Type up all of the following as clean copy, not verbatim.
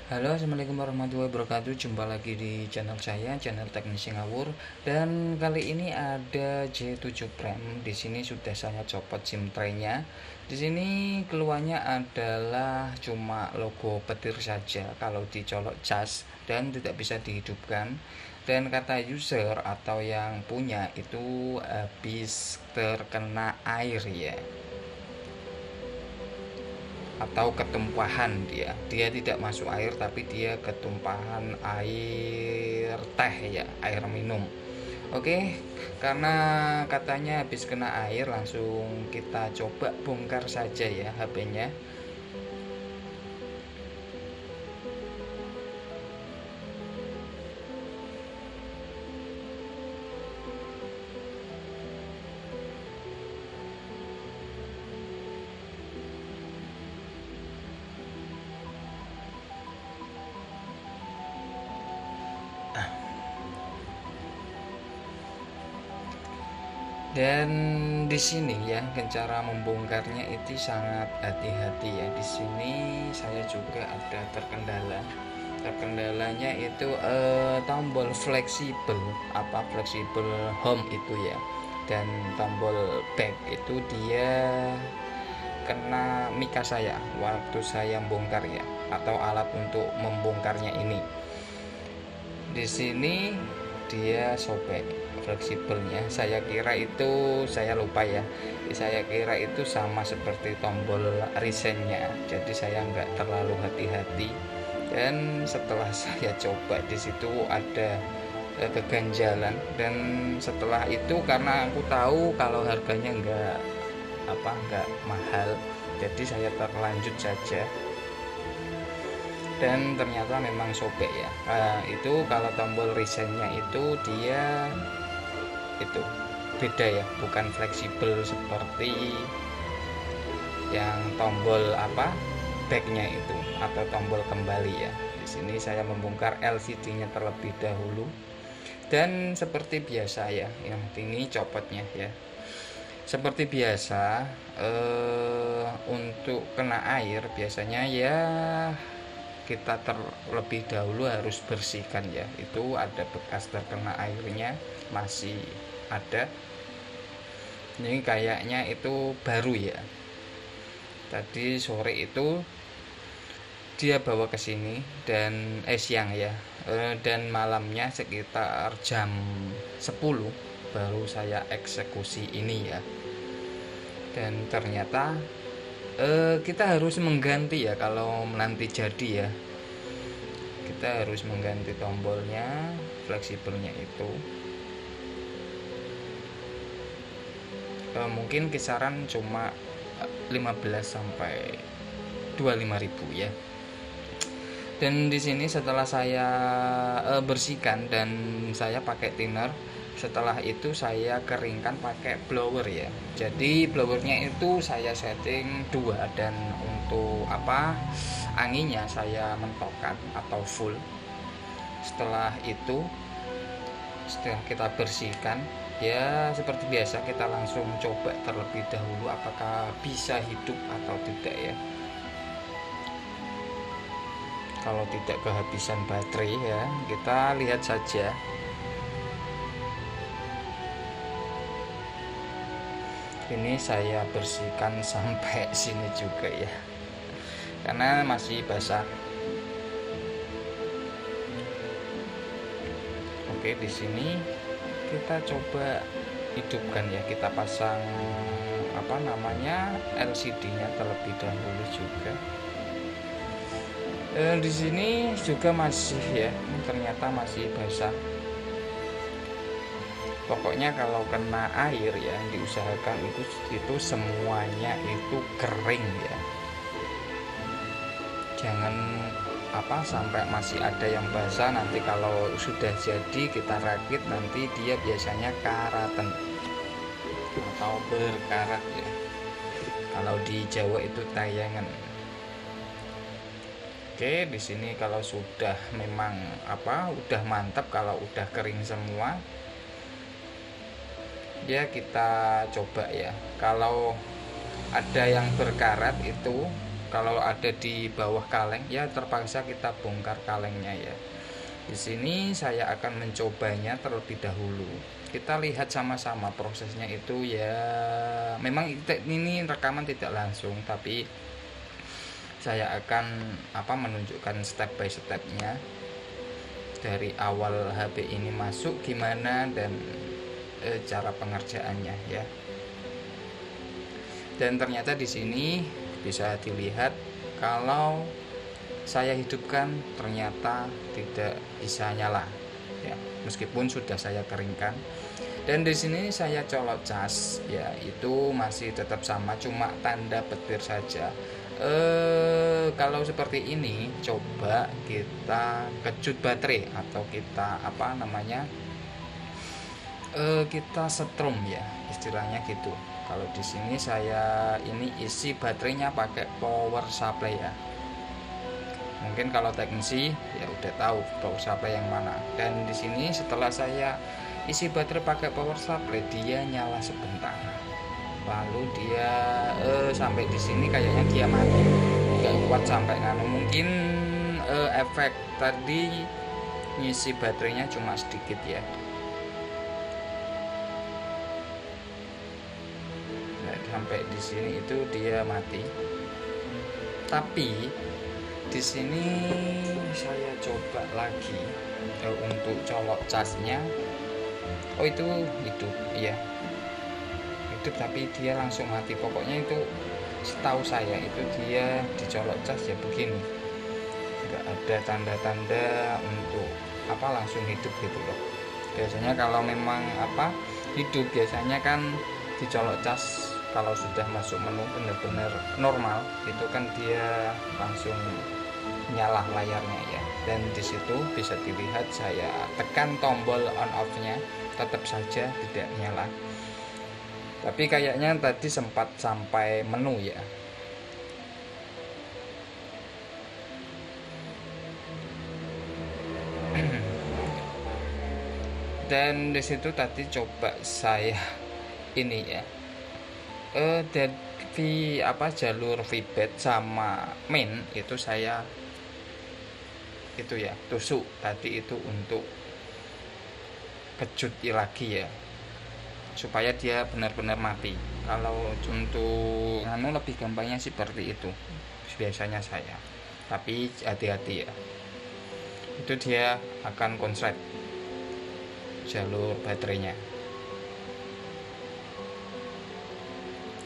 Halo, assalamualaikum warahmatullahi wabarakatuh. Jumpa lagi di channel saya, channel Teknisi Ngawur. Dan kali ini ada J7 Prime. Di sini sudah saya copot SIM tray-nya. Di sini keluarnya adalah cuma logo petir saja kalau dicolok cas dan tidak bisa dihidupkan. Dan kata user atau yang punya itu habis terkena air ya, atau ketumpahan. Dia tidak masuk air tapi dia ketumpahan air teh ya, air minum. Oke, karena katanya habis kena air, langsung kita coba bongkar saja ya HP-nya. Dan di sini ya, cara membongkarnya itu sangat hati-hati ya. Di sini saya juga ada terkendala. Terkendalanya itu tombol fleksibel, fleksibel home itu ya. Dan tombol back itu dia kena mika saya waktu saya bongkar ya, atau alat untuk membongkarnya ini. Di sini dia sobek fleksibelnya. Saya lupa ya, saya kira itu sama seperti tombol resennya, jadi saya nggak terlalu hati-hati. Dan setelah saya coba, di situ ada keganjalan. Dan setelah itu, karena aku tahu kalau harganya nggak mahal, jadi saya terlanjut saja. Dan ternyata memang sobek ya. Itu kalau tombol resennya itu dia itu beda ya, bukan fleksibel seperti yang tombol backnya itu atau tombol kembali ya. Di sini saya membongkar LCD-nya terlebih dahulu. Dan seperti biasa ya, yang ini copotnya ya. Seperti biasa, untuk kena air biasanya ya kita terlebih dahulu harus bersihkan ya. Itu ada bekas terkena airnya, masih ada. Ini kayaknya itu baru ya. Tadi sore itu dia bawa ke sini, dan siang ya, dan malamnya sekitar jam 10 baru saya eksekusi ini ya. Dan ternyata kita harus mengganti ya kalau nanti jadi ya. Kita harus mengganti tombolnya, fleksibelnya itu. Mungkin kisaran cuma 15 sampai 25 ribu ya. Dan di sini setelah saya bersihkan dan saya pakai thinner, setelah itu saya keringkan pakai blower ya. Jadi blowernya itu saya setting 2, dan untuk anginnya saya mentokkan atau full. Setelah itu, setelah kita bersihkan ya, seperti biasa kita langsung coba terlebih dahulu apakah bisa hidup atau tidak ya. Kalau tidak kehabisan baterai ya, kita lihat saja. Ini saya bersihkan sampai sini juga ya, karena masih basah. Oke, di sini kita coba hidupkan ya, kita pasang LCD-nya terlebih dahulu juga. Di sini juga masih ya, ternyata masih basah. Pokoknya kalau kena air ya, diusahakan itu semuanya itu kering ya. Jangan sampai masih ada yang basah. Nanti kalau sudah jadi kita rakit, nanti dia biasanya karatan atau berkarat ya. Kalau di Jawa itu tayangan. Oke, di sini kalau sudah memang udah mantap, kalau udah kering semua ya, kita coba ya. Kalau ada yang berkarat itu kalau ada di bawah kaleng ya terpaksa kita bongkar kalengnya ya. Di sini saya akan mencobanya terlebih dahulu. Kita lihat sama-sama prosesnya itu ya. Memang ini rekaman tidak langsung, tapi saya akan menunjukkan step by stepnya dari awal HP ini masuk gimana dan cara pengerjaannya ya. Dan ternyata di sini bisa dilihat kalau saya hidupkan ternyata tidak bisa nyala ya, meskipun sudah saya keringkan. Dan di sini saya colok cas ya, itu masih tetap sama, cuma tanda petir saja. Kalau seperti ini coba kita kecut baterai atau kita kita setrum ya, istilahnya gitu. Kalau di sini saya ini isi baterainya pakai power supply ya. Mungkin kalau teknisi ya udah tahu power supply yang mana. Dan di sini setelah saya isi baterai pakai power supply, dia nyala sebentar. Lalu dia sampai di sini kayaknya dia mati. Gak kuat sampai mungkin efek tadi ngisi baterainya cuma sedikit ya. Sampai di sini itu dia mati. Tapi di sini saya coba lagi untuk colok casnya. Oh, itu hidup ya, hidup tapi dia langsung mati. Pokoknya itu setahu saya itu dia dicolok cas ya begini, nggak ada tanda-tanda untuk langsung hidup gitu loh. Biasanya kalau memang hidup biasanya kan dicolok cas kalau sudah masuk menu benar-benar normal itu kan dia langsung nyala layarnya ya. Dan disitu bisa dilihat saya tekan tombol on off nya tetap saja tidak nyala, tapi kayaknya tadi sempat sampai menu ya. Dan disitu tadi coba saya ini ya, dari jalur feedback sama main itu saya itu ya tusuk tadi itu untuk kecut lagi ya, supaya dia benar-benar mati. Kalau untuk lebih gampangnya seperti itu biasanya saya, tapi hati-hati ya, itu dia akan konslet jalur baterainya.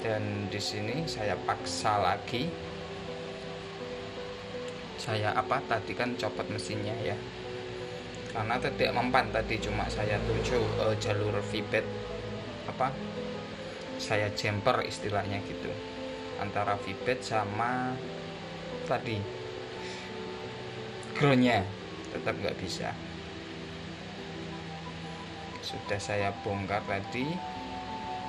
Dan di sini saya paksa lagi, saya tadi kan copot mesinnya ya, karena tidak mempan tadi, cuma saya tuju jalur feedback saya jumper istilahnya gitu, antara feedback sama tadi groundnya tetap nggak bisa. Sudah saya bongkar tadi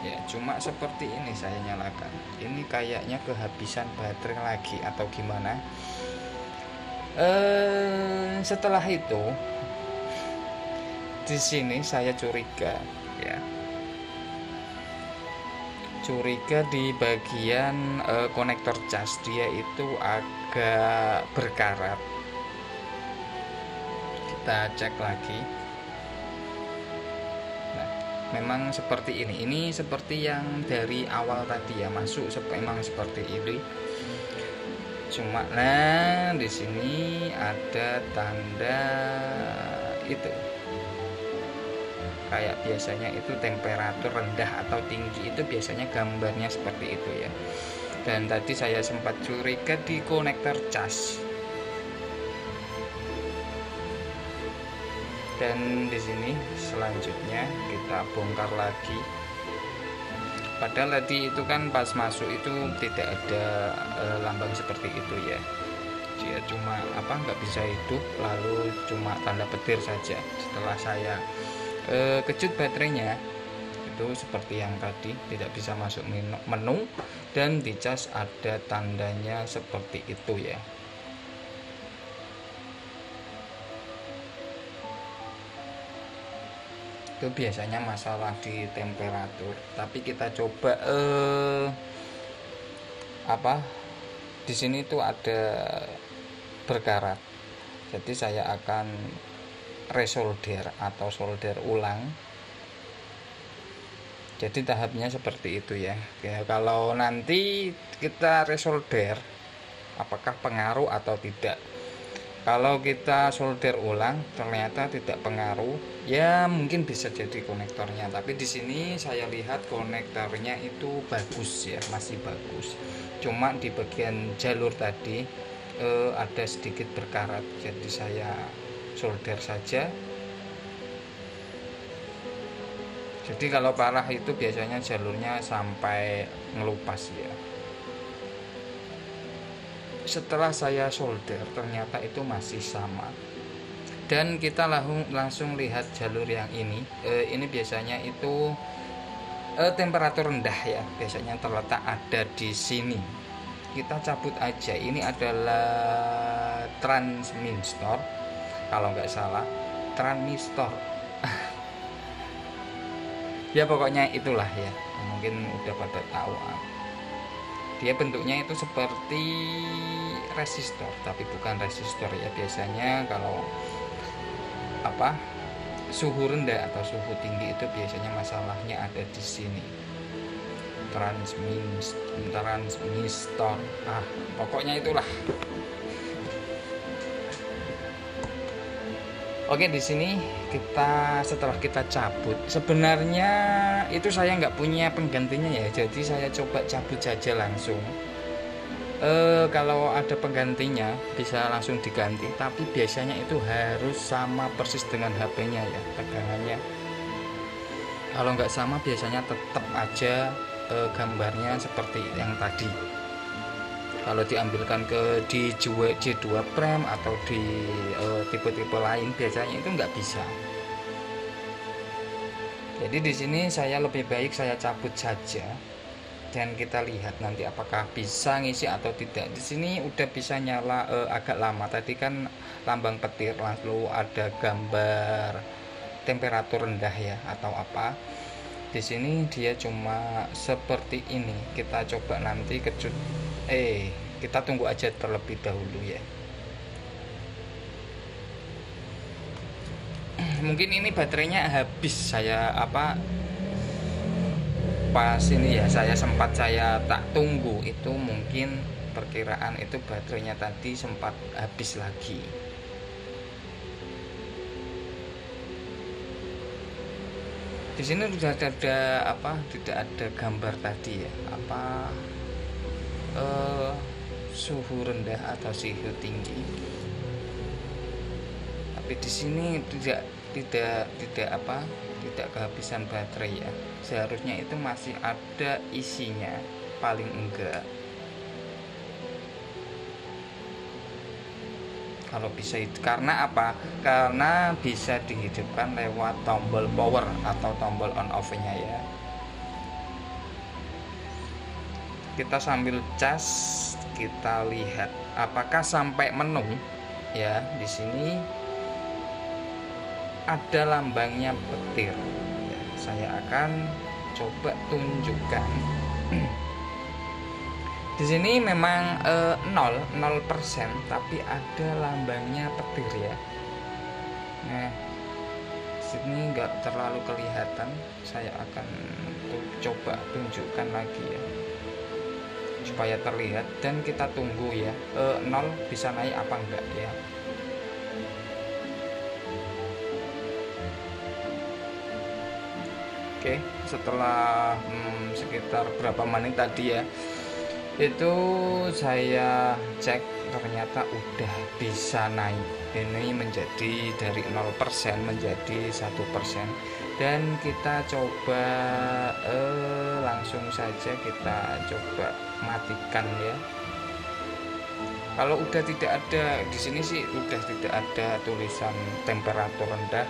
ya, cuma seperti ini saya nyalakan. Ini kayaknya kehabisan baterai lagi atau gimana. Setelah itu di sini saya curiga ya, di bagian konektor cas dia itu agak berkarat. Kita cek lagi. Memang seperti ini seperti yang dari awal tadi ya masuk, memang seperti ini. Cuma di sini ada tanda itu kayak biasanya itu temperatur rendah atau tinggi, itu biasanya gambarnya seperti itu ya. Dan tadi saya sempat curiga di konektor cas. Dan di sini selanjutnya kita bongkar lagi. Padahal tadi itu kan pas masuk itu tidak ada lambang seperti itu ya. Dia cuma nggak bisa hidup, lalu cuma tanda petir saja. Setelah saya kecut baterainya itu seperti yang tadi, tidak bisa masuk menu, dan di cas ada tandanya seperti itu ya. Itu biasanya masalah di temperatur, tapi kita coba di sini tuh ada berkarat, jadi saya akan resolder atau solder ulang. Jadi tahapnya seperti itu ya. Kalau nanti kita resolder apakah pengaruh atau tidak. Kalau kita solder ulang ternyata tidak pengaruh, ya mungkin bisa jadi konektornya. Tapi di sini saya lihat konektornya itu bagus ya, masih bagus. Cuma di bagian jalur tadi ada sedikit berkarat, jadi saya solder saja. Jadi kalau parah itu biasanya jalurnya sampai ngelupas ya. Setelah saya solder ternyata itu masih sama, dan kita langsung lihat jalur yang ini. Ini biasanya itu temperatur rendah ya, biasanya terletak ada di sini. Kita cabut aja, ini adalah transistor kalau nggak salah, transistor ya pokoknya itulah ya, mungkin udah pada tahu. Dia bentuknya itu seperti resistor, tapi bukan resistor ya. Biasanya kalau suhu rendah atau suhu tinggi itu biasanya masalahnya ada di sini. Transistor, pokoknya itulah. Oke, di sini setelah kita cabut, sebenarnya itu saya nggak punya penggantinya ya, jadi saya coba cabut saja langsung. Kalau ada penggantinya bisa langsung diganti, tapi biasanya itu harus sama persis dengan HP-nya ya tegangannya. Kalau nggak sama biasanya tetap aja gambarnya seperti yang tadi. Kalau diambilkan di J2 Prime atau di tipe-tipe lain biasanya itu nggak bisa. Jadi di sini saya lebih baik saya cabut saja, dan kita lihat nanti apakah bisa ngisi atau tidak. Di sini udah bisa nyala agak lama. Tadi kan lambang petir, lalu ada gambar temperatur rendah ya atau apa. Di sini dia cuma seperti ini. Kita coba nanti kita tunggu aja terlebih dahulu ya. Mungkin ini baterainya habis, saya pas ini ya, saya tak tunggu itu, mungkin perkiraan itu baterainya tadi sempat habis lagi. Di sini sudah ada tidak ada gambar tadi ya, suhu rendah atau suhu tinggi. Tapi di sini tidak kehabisan baterai ya. Seharusnya itu masih ada isinya paling enggak. Kalau bisa itu karena apa? Karena bisa dihidupkan lewat tombol power atau tombol on off-nya ya. Kita sambil cas, kita lihat apakah sampai menu ya. Di sini ada lambangnya petir ya, saya akan coba tunjukkan. Di sini memang 0%, tapi ada lambangnya petir ya. Nah, sini nggak terlalu kelihatan, saya akan coba tunjukkan lagi ya supaya terlihat, dan kita tunggu ya 0 bisa naik apa enggak ya. Oke, setelah sekitar berapa menit tadi ya, itu saya cek ternyata udah bisa naik. Ini menjadi dari 0% menjadi 1%, dan kita coba langsung saja kita coba matikan ya. Kalau udah tidak ada, di sini sih udah tidak ada tulisan temperatur rendah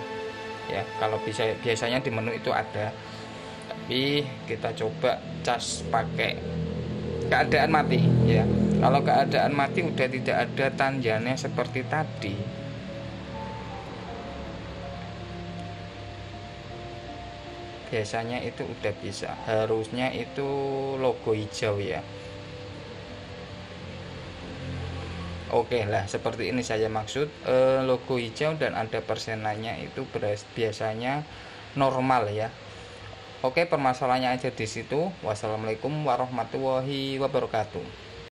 ya. Kalau biasanya di menu itu ada, tapi kita coba cas pakai keadaan mati ya. Kalau keadaan mati udah tidak ada tanjannya seperti tadi. Biasanya itu udah bisa, harusnya itu logo hijau ya. Oke lah, seperti ini saya maksud. Logo hijau dan ada persenannya itu biasanya normal ya. Oke, permasalahannya aja di situ. Wassalamualaikum warahmatullahi wabarakatuh.